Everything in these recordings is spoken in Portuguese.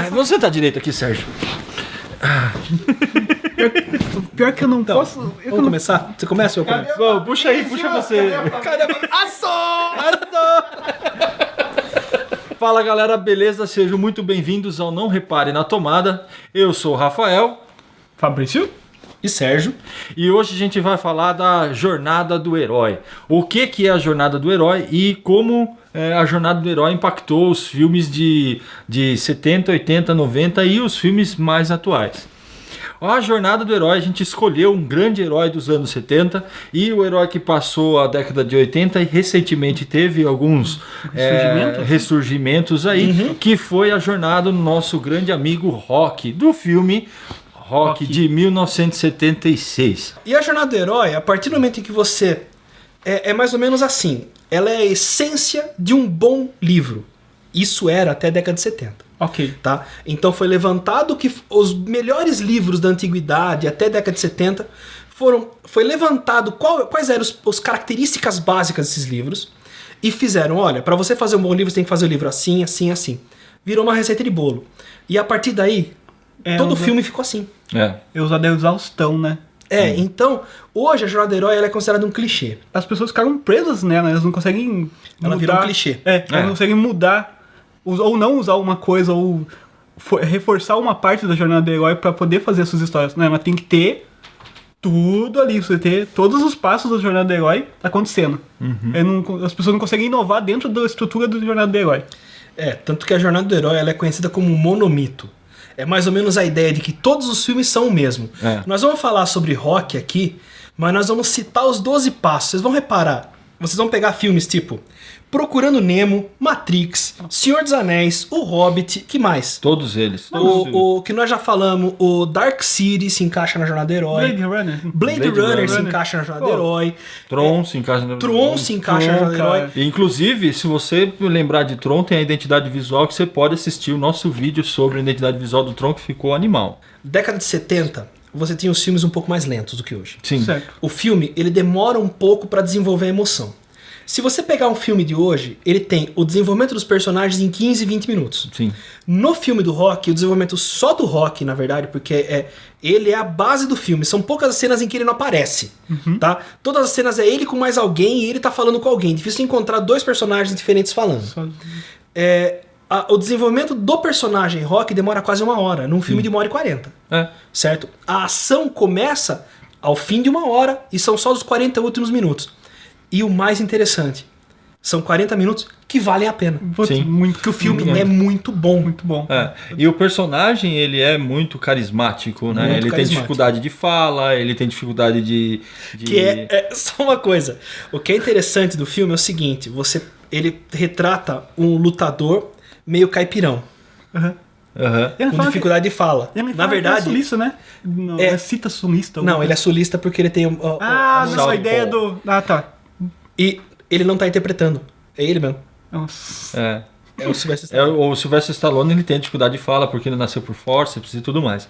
Vamos sentar direito aqui, Sérgio. Pior que eu não posso. Vamos começar? Você começa ou eu começo? Bom, puxa aí, puxa você. Caramba, assou! Fala galera, beleza? Sejam muito bem-vindos ao Não Repare na Tomada. Eu sou o Rafael. Fabrício? E Sérgio? E hoje a gente vai falar da jornada do herói. O que é a jornada do herói e como a jornada do herói impactou os filmes de 70, 80, 90 e os filmes mais atuais. A jornada do herói, a gente escolheu um grande herói dos anos 70 e o herói que passou a década de 80 e recentemente teve alguns ressurgimentos aí, que foi a jornada do nosso grande amigo Rocky, do filme Rocky de 1976. E a jornada do herói, a partir do momento em que você... É mais ou menos assim. Ela é a essência de um bom livro. Isso era até a década de 70. Ok. Tá? Então foi levantado que os melhores livros da antiguidade até a década de 70 foi levantado quais eram as características básicas desses livros e fizeram, olha, para você fazer um bom livro você tem que fazer o livro assim, assim, assim. Virou uma receita de bolo. E a partir daí, todo o filme ficou assim. Eu usei a exaustão, né? Então, hoje a jornada do herói ela é considerada um clichê. As pessoas ficaram presas nela, elas não conseguem Ela virou um clichê. Elas não conseguem mudar, ou não usar uma coisa, ou reforçar uma parte da jornada do herói pra poder fazer essas histórias. Né? Mas tem que ter tudo ali, você ter todos os passos da jornada do herói acontecendo. As pessoas não conseguem inovar dentro da estrutura da jornada do herói. Tanto que a jornada do herói ela é conhecida como monomito. É mais ou menos a ideia de que todos os filmes são o mesmo. Nós vamos falar sobre Rocky aqui, mas nós vamos citar os 12 passos. Vocês vão reparar, vocês vão pegar filmes tipo Procurando Nemo, Matrix, Senhor dos Anéis, O Hobbit, que mais? Todos eles. O que nós já falamos, o Dark City se encaixa na jornada do herói. Blade Runner se encaixa na jornada do herói. Tron se encaixa na jornada do herói. Inclusive, se você lembrar de Tron, tem a identidade visual que você pode assistir o nosso vídeo sobre a identidade visual do Tron, que ficou animal. Década de 70, você tinha os filmes um pouco mais lentos do que hoje. Sim. Certo. O filme, ele demora um pouco para desenvolver a emoção. Se você pegar um filme de hoje, ele tem o desenvolvimento dos personagens em 15, 20 minutos. Sim. No filme do Rocky, o desenvolvimento só do Rocky, na verdade, porque ele é a base do filme. São poucas as cenas em que ele não aparece. Tá? Todas as cenas é ele com mais alguém e ele tá falando com alguém. Difícil encontrar dois personagens diferentes falando. O desenvolvimento do personagem Rocky demora quase 1 hora, num filme de 1h40. Certo? A ação começa ao fim de 1 hora e são só os 40 últimos minutos. E o mais interessante, são 40 minutos que valem a pena. Sim. Porque o filme é muito bom. Muito bom. E o personagem, ele é muito carismático, né? Ele tem dificuldade de fala, ele tem dificuldade de... Que é só uma coisa. O que é interessante do filme é o seguinte, ele retrata um lutador meio caipirão. Com dificuldade de fala. Na verdade, é sulista, né? Não, é cita sulista. Não, ele é sulista porque ele tem a ideia do... tá. E ele não tá interpretando. É ele mesmo. Nossa. É o Sylvester Stallone. O Sylvester Stallone, ele tem dificuldade de fala porque ele nasceu por forceps e tudo mais.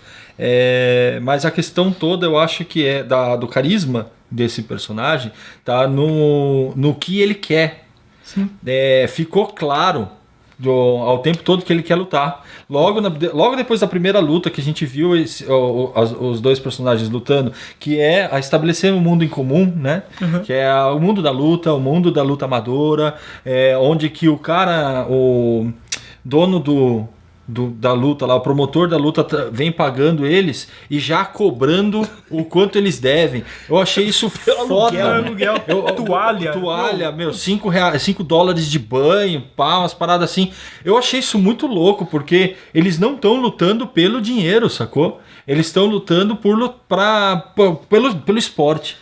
Mas a questão toda, eu acho que é do carisma desse personagem, tá no que ele quer. Sim. Ficou claro ao tempo todo que ele quer lutar. Logo depois da primeira luta que a gente viu os dois personagens lutando, que é a estabelecer um mundo em comum, né? Que é o mundo da luta amadora, onde que o dono da luta lá, o promotor da luta vem pagando eles e já cobrando o quanto eles devem. Eu achei isso foda. Aluguel. Toalha, meu, $5 de banho, umas paradas assim. Eu achei isso muito louco, porque eles não estão lutando pelo dinheiro, sacou? Eles estão lutando pelo esporte.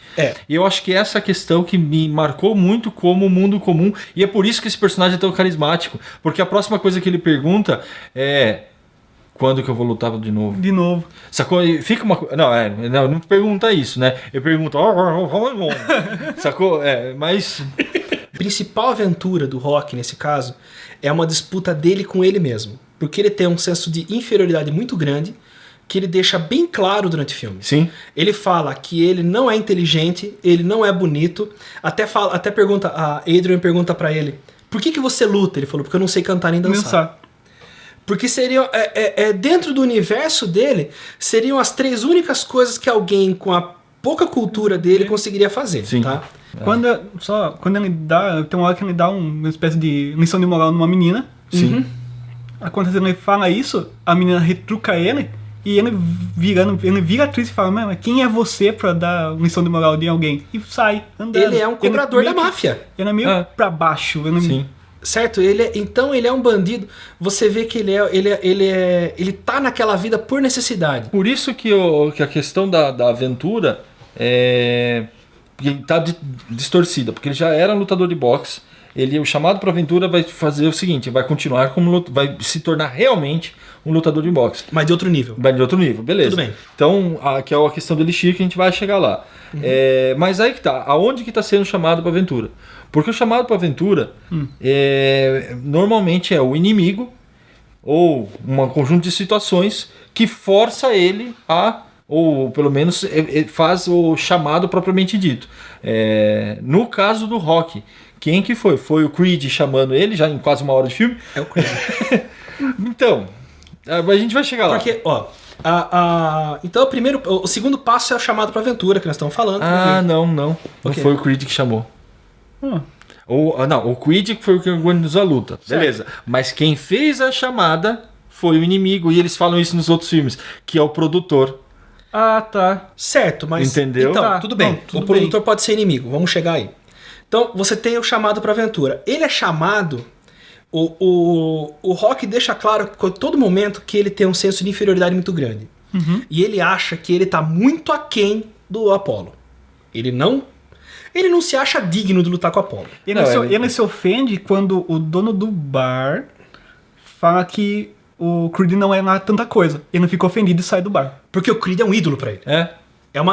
E eu acho que essa questão que me marcou muito como mundo comum, e é por isso que esse personagem é tão carismático, porque a próxima coisa que ele pergunta é: quando que eu vou lutar de novo? De novo. Sacou? E fica uma... Não pergunta isso, né? Ele pergunta... Sacou? Mas... A principal aventura do Rocky, nesse caso, é uma disputa dele com ele mesmo. Porque ele tem um senso de inferioridade muito grande, que ele deixa bem claro durante o filme. Sim. Ele fala que ele não é inteligente, ele não é bonito. Até pergunta, a Adrian pergunta pra ele: por que você luta? Ele falou: porque eu não sei cantar nem dançar. Porque seriam, dentro do universo dele, seriam as 3 únicas coisas que alguém com a pouca cultura dele conseguiria fazer, Sim. tá? Quando ele dá, tem uma hora que ele dá uma espécie de lição de moral numa menina. Sim. Acontecendo, ele fala isso, a menina retruca ele, e ele vira atriz e fala, mas quem é você pra dar lição de moral de alguém? E sai andando. Ele é um cobrador da meio que- máfia. Ele é meio pra baixo. Sim. Certo? Então ele é um bandido. Você vê que ele tá naquela vida por necessidade. Por isso que a questão da aventura tá distorcida, porque ele já era lutador de boxe. O chamado para aventura vai fazer o seguinte, vai continuar vai se tornar realmente um lutador de boxe. Mas de outro nível. Vai de outro nível, beleza. Tudo bem. Então, que é a questão do Elixir que a gente vai chegar lá. Mas aí que tá, aonde que tá sendo chamado para aventura? Porque o chamado para aventura normalmente é o inimigo ou um conjunto de situações que força ele ou pelo menos faz o chamado propriamente dito. No caso do Rocky, quem que foi? Foi o Creed chamando ele, já em quase 1 hora de filme. É o Creed. Então, a gente vai chegar lá. Porque, ó, então o segundo passo é o chamado pra aventura que nós estamos falando. Não. Não Ok. foi o Creed que chamou. Ah, O Creed que foi o que organizou a luta. Certo. Beleza. Mas quem fez a chamada foi o inimigo. E eles falam isso nos outros filmes, que é o produtor. tá. Certo, mas... Entendeu? Então, Tá, tudo bem. não, tudo o produtor pode ser inimigo. Vamos chegar aí. Então, você tem o chamado pra aventura. Ele é chamado... O Rock deixa claro a todo momento que ele tem um senso de inferioridade muito grande. E ele acha que ele tá muito aquém do Apollo. Ele não se acha digno de lutar com o Apollo. Ele se ofende quando o dono do bar fala que o Creed não é lá tanta coisa. Ele não fica ofendido e sai do bar. Porque o Creed é um ídolo pra ele.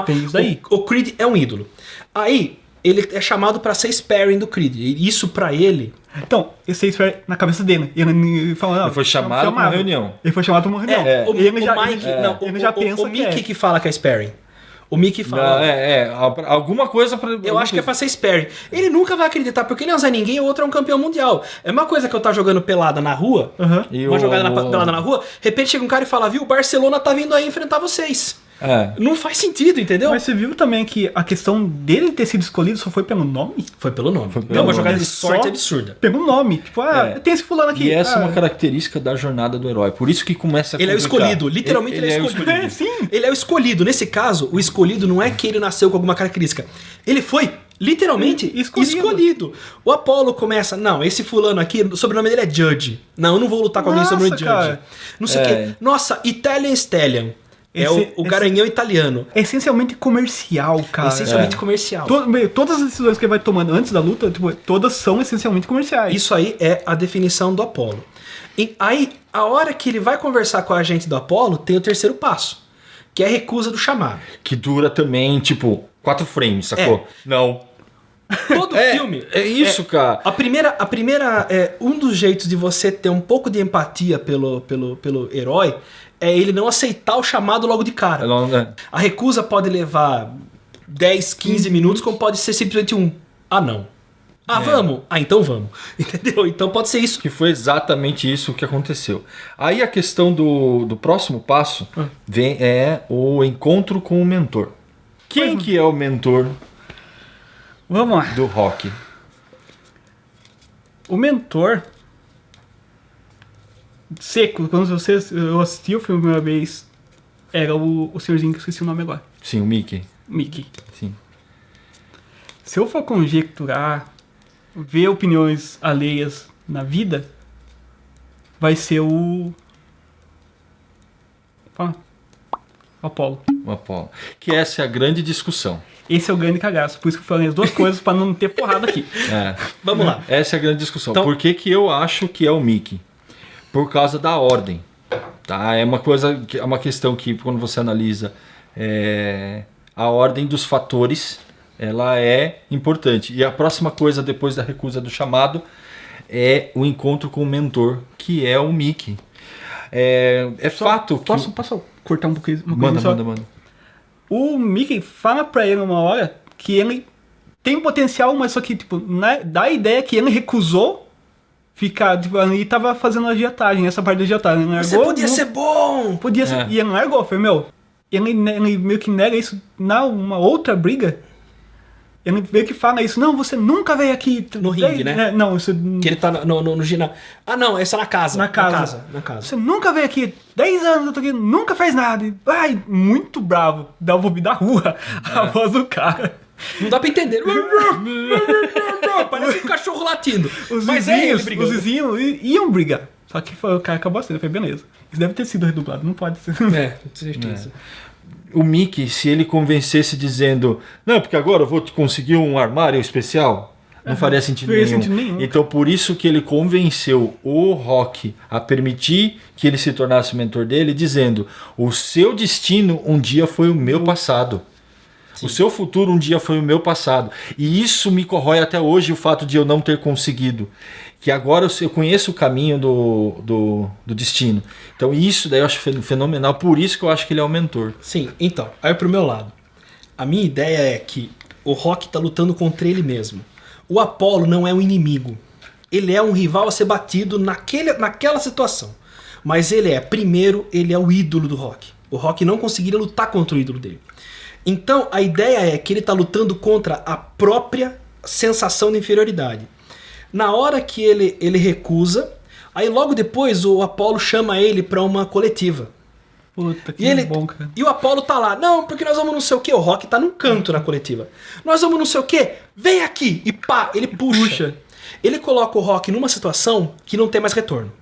Tem isso daí. O Creed é um ídolo. Aí, ele é chamado pra ser sparring do Creed. E isso pra ele... Então, esse aí na cabeça dele. Ele fala, não, Ele foi chamado pra uma reunião. Ele foi chamado pra uma reunião. Ele já pensa o Mickey que fala que é sparring. O Mickey fala... Alguma coisa pra... Eu acho que é pra ser sparring. Ele nunca vai acreditar, porque ele não é um Zé Ninguém e o outro é um campeão mundial. É uma coisa que eu tá jogando pelada na rua, E uma jogada pelada na rua, de repente chega um cara e fala, viu, o Barcelona tá vindo aí enfrentar vocês. Não faz sentido, entendeu? Mas você viu também que a questão dele ter sido escolhido só foi pelo nome? Foi pelo nome. pelo É uma nome. jogada de sorte Só absurda. Pelo nome. Tipo, tem esse fulano aqui. E essa é uma característica da jornada do herói. Por isso que começa a Ele é o complicar. escolhido, literalmente ele é o escolhido. Sim. Ele é o escolhido. Nesse caso, o escolhido não é que ele nasceu com alguma característica. Ele foi literalmente escolhido. O Apollo começa, não, esse fulano aqui, o sobrenome dele é Judge. Não, eu não vou lutar com alguém sobre o Judge. Cara. Não sei o quê. Nossa, Italian Stallion. O garanhão italiano. É essencialmente comercial, cara. Essencialmente comercial. Todas as decisões que ele vai tomando antes da luta, todas são essencialmente comerciais. Isso aí é a definição do Apollo. E aí, a hora que ele vai conversar com a agente do Apollo, tem o terceiro passo, que é a recusa do chamado. Que dura também, 4 frames, sacou? Não. Todo filme. É isso, cara. A primeira um dos jeitos de você ter um pouco de empatia pelo herói é ele não aceitar o chamado logo de cara. A recusa pode levar 10, 15 minutos, como pode ser simplesmente não. Vamos? Então vamos. Entendeu? Então pode ser isso. Que foi exatamente isso que aconteceu. Aí a questão do próximo passo é o encontro com o mentor. Quem que é o mentor Vamos lá. do Rock? O mentor... Seco, quando eu assisti o filme a primeira vez, era o senhorzinho que eu esqueci o nome agora. Sim, o Mickey. Mickey. Sim. Se eu for conjecturar, ver opiniões alheias na vida, vai ser o Apollo. O Apollo. Que essa é a grande discussão. Esse é o grande cagaço. Por isso que eu falei as duas coisas pra não ter porrada aqui. Vamos lá. Essa é a grande discussão. Então- Por que eu acho que é o Mickey? Por causa da ordem. Tá? É uma questão que, quando você analisa a ordem dos fatores, ela é importante. E a próxima coisa, depois da recusa do chamado, é o encontro com o mentor, que é o Mickey. Fato que... Posso cortar um pouquinho? Manda. O Mickey fala pra ele uma hora que ele tem potencial, mas só que dá a ideia que ele recusou ficar, tipo, ali tava fazendo agiotagem, essa parte da agiotagem. Você podia ser bom! Podia ser. E ele não largou, foi, meu. Ele meio que nega isso na uma outra briga. Ele meio que fala isso, não, você nunca veio aqui. No ringue, né? Não, isso. Que ele tá no ginásio. Ah, não, essa é na casa. Na casa. Você nunca veio aqui, 10 anos eu tô aqui, nunca fez nada. Ai, muito bravo. Dá o ouvir da rua a voz do cara. Não dá pra entender. Parece um cachorro latindo. Os Mas vizinhos iam brigar. Só que o cara acabou assim, foi beleza. Isso deve ter sido redublado, não pode ser. Com certeza. O Mickey, se ele convencesse dizendo, não, porque agora eu vou te conseguir um armário especial, não faria sentido nenhum. Então por isso que ele convenceu o Rock a permitir que ele se tornasse mentor dele, dizendo, o seu destino um dia foi o meu passado. Sim. O seu futuro um dia foi o meu passado. E isso me corrói até hoje, o fato de eu não ter conseguido. Que agora eu conheço o caminho do destino. Então isso daí eu acho fenomenal. Por isso que eu acho que ele é o mentor. Sim, então, aí pro meu lado. A minha ideia é que o Rock tá lutando contra ele mesmo. O Apollo não é um inimigo. Ele é um rival a ser batido naquela situação. Mas ele é o ídolo do Rock. O Rock não conseguiria lutar contra o ídolo dele. Então, a ideia é que ele está lutando contra a própria sensação de inferioridade. Na hora que ele recusa, aí logo depois o Apollo chama ele para uma coletiva. Puta, que bom, cara. E o Apollo tá lá, não, porque nós vamos não sei o quê. O Rock tá num canto na coletiva. Nós vamos não sei o quê, vem aqui. E pá, ele puxa. Ele coloca o Rock numa situação que não tem mais retorno.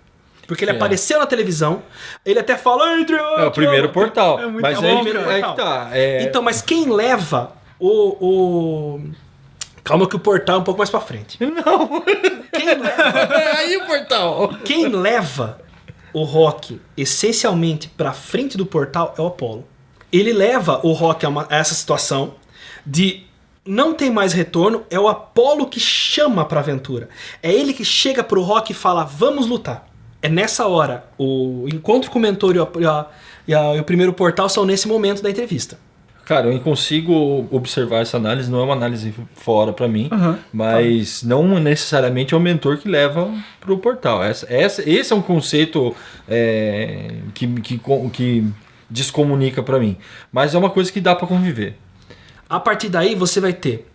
Porque ele apareceu na televisão, ele até fala... É o primeiro portal. É muito mas bom, aí que tá. Então, mas quem leva o... Calma que o portal é um pouco mais pra frente. Não. Quem leva... aí o portal. Quem leva o Rock essencialmente pra frente do portal é o Apollo. Ele leva o Rock a essa situação de... Não tem mais retorno, é o Apollo que chama pra aventura. É ele que chega pro Rock e fala, vamos lutar. É nessa hora, o encontro com o mentor e o primeiro portal são nesse momento da entrevista. Cara, eu consigo observar essa análise, não é uma análise fora pra mim, mas não necessariamente é o mentor que leva pro portal. Esse é um conceito que descomunica pra mim, mas é uma coisa que dá pra conviver. A partir daí você vai ter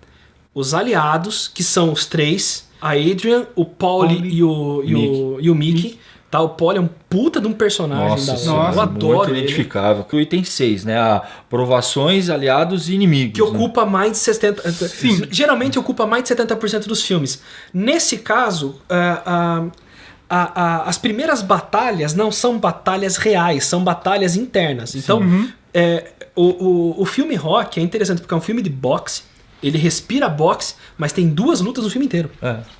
os aliados, que são os três, a Adrian, o Paulie e o Mickey. Tá, o Paulie é um puta de um personagem eu adoro muito identificável. O item 6, né? Aprovações, aliados e inimigos. Que ocupa mais de 70%. Sim. Geralmente ocupa mais de 70% dos filmes. Nesse caso, as primeiras batalhas não são batalhas reais, são batalhas internas. Então, o filme Rock é interessante porque é um filme de boxe. Ele respira boxe, mas tem 2 lutas no filme inteiro.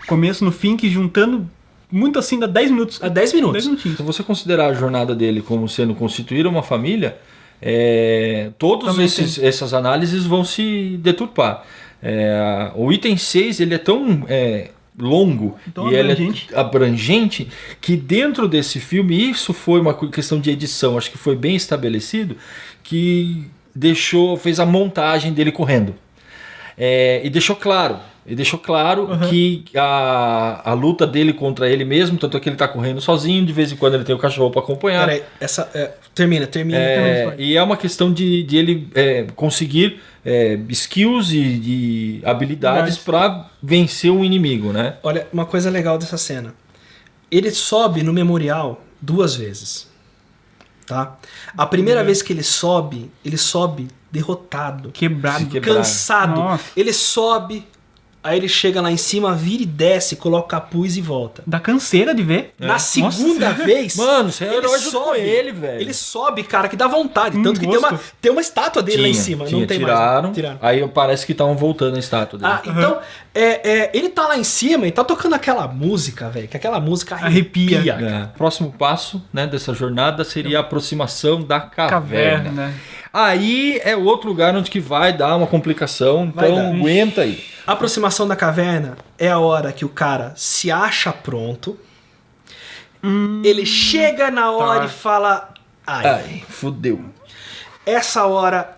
Começo no fim, que juntando muito assim, dá 10 minutos. A 10 minutos. 10 minutinhos. Se você considerar a jornada dele como sendo constituir uma família, todas essas análises vão se deturpar. O item 6 ele é tão longo e ele é abrangente que dentro desse filme, isso foi uma questão de edição, acho que foi bem estabelecido, que fez a montagem dele correndo. E deixou claro que a luta dele contra ele mesmo, tanto é que ele tá correndo sozinho, de vez em quando ele tem o cachorro para acompanhar. Peraí, termina. E é uma questão de ele conseguir skills e habilidades para vencer o inimigo, né? Olha, uma coisa legal dessa cena. Ele sobe no memorial 2 vezes. Tá? A primeira vez que ele sobe derrotado. Quebrado. Cansado. Nossa. Ele sobe... Aí ele chega lá em cima, vira e desce, coloca o capuz e volta. Dá canseira de ver. Na segunda vez... Mano, você ele sobe ele, velho. Ele sobe, cara, que dá vontade. Tanto que tem uma estátua dele lá em cima. Não tem tiraram, mais. Aí parece que estavam voltando a estátua dele. Então, ele tá lá em cima e tá tocando aquela música, velho. Que aquela música arrepia. Próximo passo, né, dessa jornada seria a aproximação da caverna. Aí é outro lugar onde que vai dar uma complicação, então aguenta aí. A aproximação da caverna é a hora que o cara se acha pronto, ele chega na hora e fala... Ai, fudeu. Essa hora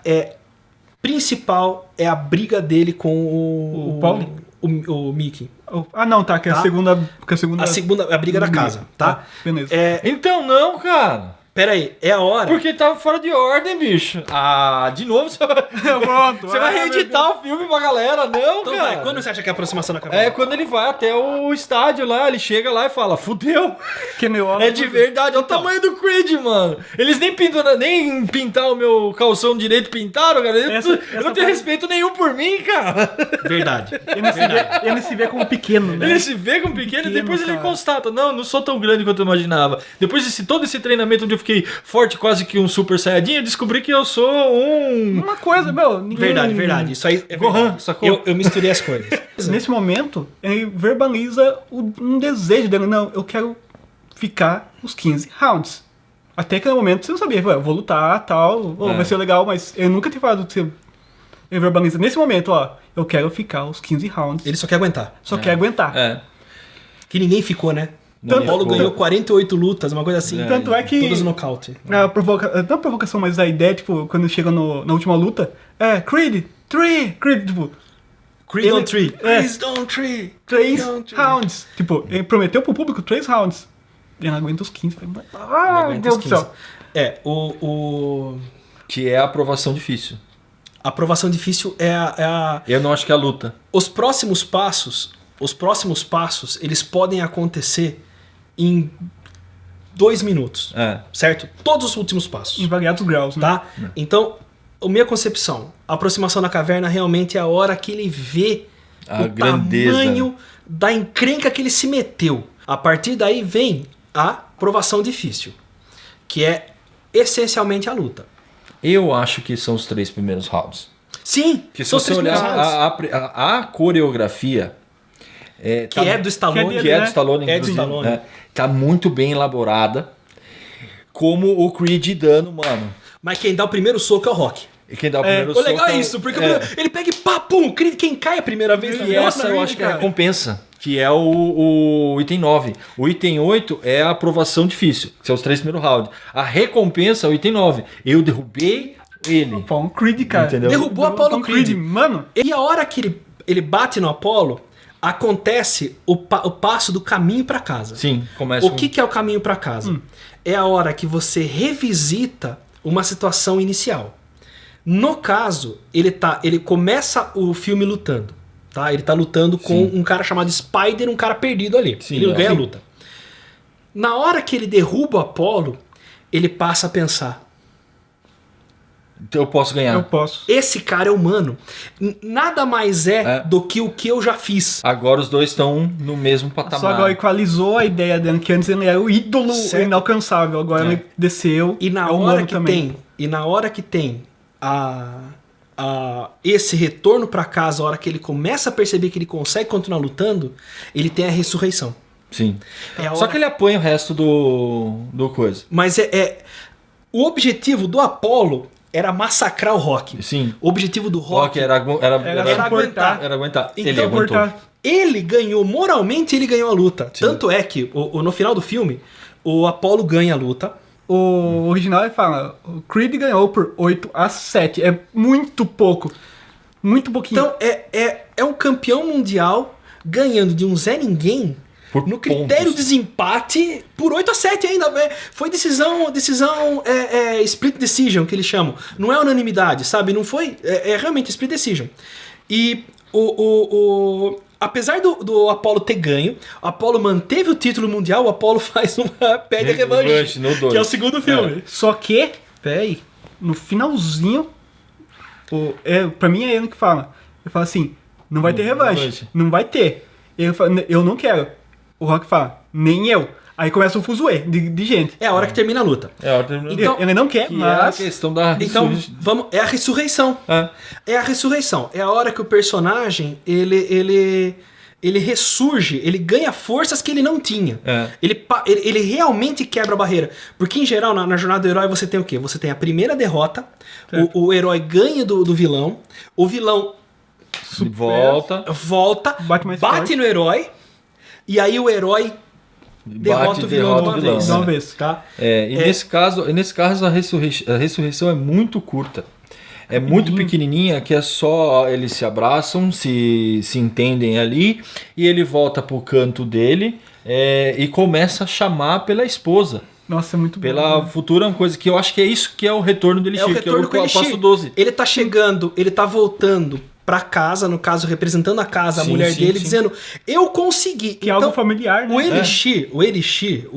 principal é a briga dele com o Paulie. o Mickey. Ah, não, tá, que é Tá. a segunda... Que é a segunda... A briga da casa, tá? Beleza. Então não, cara. Pera aí, é a hora. Porque tava fora de ordem, bicho. Ah, de novo você vai, Pronto. você vai reeditar o filme pra galera. Não, Então cara. vai, quando você acha que é a aproximação da caverna? É quando ele vai até o estádio lá, ele chega lá e fala, fudeu. Que meu É de verdade, é o tamanho do Creed, mano. Eles nem pintar o meu calção direito pintaram, cara. Eu Essa não tenho parte- respeito nenhum por mim, cara. Verdade. Ele se vê como pequeno, né? Ele se vê como pequeno e depois ele cara. constata, não sou tão grande quanto eu imaginava. Depois de todo esse treinamento onde eu fiquei forte, quase que um super saiyajin, eu descobri que eu sou um... Uma coisa, meu... ninguém- Verdade. Isso aí é Gohan, verdade. sacou? Eu misturei as coisas. Nesse momento, ele verbaliza um desejo dele. Não, eu quero ficar os 15 rounds. Até aquele momento você não sabia, eu vou lutar, tal, vai ser legal, mas eu nunca tinha falado que você... Ele verbaliza nesse momento, ó, eu quero ficar os 15 rounds. Ele só quer aguentar. Só quer aguentar. É. Que ninguém ficou, né? Não O Apollo ficou. ganhou 48 lutas, uma coisa assim. Tanto é que... Todas nocaute. Não a provocação, mas a ideia, tipo, quando chega na última luta, Creed, tipo, Creed on 3. É. Creed on 3. 3 rounds. Tipo, ele prometeu pro público 3 rounds. Ele não aguenta os 15. Meu Deus do céu. Que é a aprovação difícil. A aprovação difícil é a... Eu não acho que é a luta. Os próximos passos, eles podem acontecer em 2 minutos. É. Certo? Todos os últimos passos. Em variados graus, né? Tá? Então, a minha concepção, a aproximação da caverna realmente é a hora que ele vê A o grandeza. tamanho da encrenca que ele se meteu. A partir daí vem a provação difícil, que é essencialmente a luta. Eu acho que são os 3 primeiros rounds. Sim, Que se são os você 3 olhar primeiros rounds. a coreografia... Que é do Stallone. Que é do Stallone, É do inclusive, Stallone. né? Tá muito bem elaborada. Como o Creed dando, mano. Mas quem dá o primeiro soco é o Rock. E quem dá o É, primeiro O soco legal é o- isso, porque ele pega e pá, pum, quem cai a primeira vez na E essa eu acho que é a cara. recompensa, que é o item 9. O item 8 é a aprovação difícil, que são os 3 primeiros rounds. A recompensa é o item 9. Eu derrubei ele. Pô, um Creed, cara. Entendeu? Derrubou Apollo Um Creed. Creed. Mano, E a hora que ele bate no Apollo, acontece o passo do caminho pra casa. Sim, começa O que é o caminho pra casa? É a hora que você revisita uma situação inicial. No caso, ele começa o filme lutando. Tá? Ele tá lutando com um cara chamado Spider, um cara perdido ali. Sim, ele é. ganha a Sim. luta. Na hora que ele derruba o Apollo, ele passa a pensar: Então eu posso ganhar. eu posso. esse cara é humano. Nada mais é do que o que eu já fiz. Agora os dois estão no mesmo patamar. Só agora equalizou a ideia dele, que antes ele era o ídolo Certo. inalcançável. Agora ele desceu. E na é hora humano que também. tem esse retorno pra casa, a hora que ele começa a perceber que ele consegue continuar lutando, ele tem a ressurreição. Sim. É a Só hora- que ele apanha o resto do coisa. Mas o objetivo do Apollo era massacrar o Rock. Sim. O objetivo do Rock Rock era aguentar. Era aguentar. Então, Ele aguentou. Cortar. Ele ganhou, moralmente ele ganhou a luta. Sim. Tanto é que no final do filme, o Apollo ganha a luta. O original ele fala, o Creed ganhou por 8-7. É muito pouco. Muito pouquinho. Então é um campeão mundial ganhando de um Zé Ninguém Por no critério pontos. de desempate por 8-7 ainda. Foi decisão split decision que eles chamam. Não é unanimidade, sabe? Não foi. É realmente split decision. E apesar do Apollo ter ganho, o Apollo manteve o título mundial, o Apollo pede a revanche, Revanche no dois. que é o segundo filme. Só que, peraí, no finalzinho, pra mim é ele que fala. Ele fala assim, não vai ter revanche. revanche. Não vai ter. Ele fala, eu não quero. O Rock fala, nem eu. Aí começa o fuzuê de gente. É a hora que termina a luta. Então, Ele não quer, que é a mas... questão da Então, é a ressurreição. É a ressurreição. É a hora que o personagem, ele ressurge, ele ganha forças que ele não tinha. É. Ele realmente quebra a barreira. Porque, em geral, na jornada do herói, você tem o quê? Você tem a primeira derrota, o herói ganha do vilão, o vilão volta, Bate mais bate forte. no herói, e aí o herói derrota o vilão de uma vez. De uma vez. Tá? Nesse caso a ressurreição é muito curta. é muito pequenininha, que é só eles se abraçam, se entendem ali, e ele volta pro canto dele e começa a chamar pela esposa. Nossa, é muito Pela bom. futura, uma coisa que eu acho que é isso que é o retorno do Elixir, É o retorno que é com o passo Elixir. 12. Ele tá chegando, ele tá voltando pra casa, no caso, representando a casa, a Sim, mulher sim, dele, sim. dizendo, eu consegui. Que é algo familiar, né? O Elixir,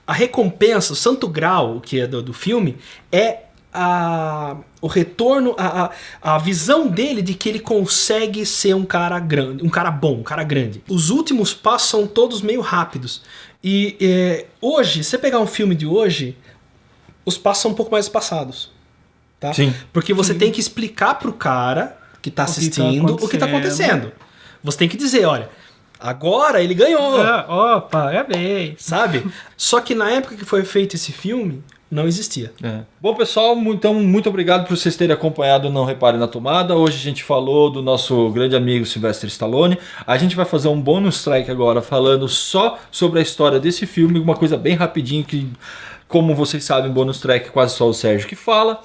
a recompensa, o santo grau que é do filme, é o retorno, a visão dele de que ele consegue ser um cara grande, um cara bom, um cara grande. Os últimos passos são todos meio rápidos. E hoje, se você pegar um filme de hoje, os passos são um pouco mais espaçados. Tá? Sim. Porque você tem que explicar pro cara que tá assistindo o que tá acontecendo. Você tem que dizer, olha, agora ele ganhou. Opa, é bem. Sabe? Só que na época que foi feito esse filme, não existia. Bom, pessoal, então muito obrigado por vocês terem acompanhado o Não Repare na Tomada. Hoje a gente falou do nosso grande amigo Sylvester Stallone. A gente vai fazer um bônus track agora falando só sobre a história desse filme, uma coisa bem rapidinho que, como vocês sabem, bônus track quase só o Sérgio que fala.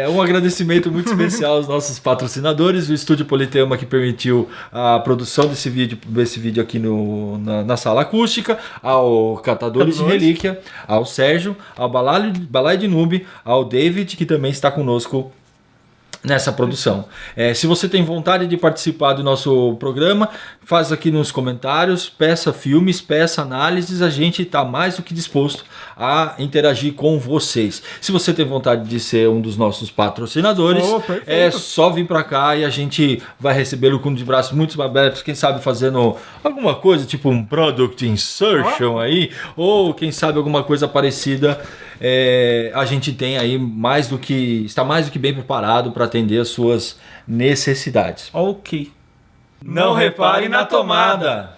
Um agradecimento muito especial aos nossos patrocinadores, o Estúdio Politeama, que permitiu a produção desse vídeo aqui na sala acústica, ao Catadores de Relíquia, ao Sérgio, ao Balai de Noob, ao David, que também está conosco nessa produção. Se você tem vontade de participar do nosso programa, faz aqui nos comentários, peça filmes, peça análises, a gente está mais do que disposto a interagir com vocês. Se você tem vontade de ser um dos nossos patrocinadores, é só vir para cá e a gente vai recebê-lo com de braços muito abertos, quem sabe fazendo alguma coisa, tipo um product insertion aí, ou quem sabe alguma coisa parecida. A gente tem aí está mais do que bem preparado para atender as suas necessidades. Ok. Não repare na tomada!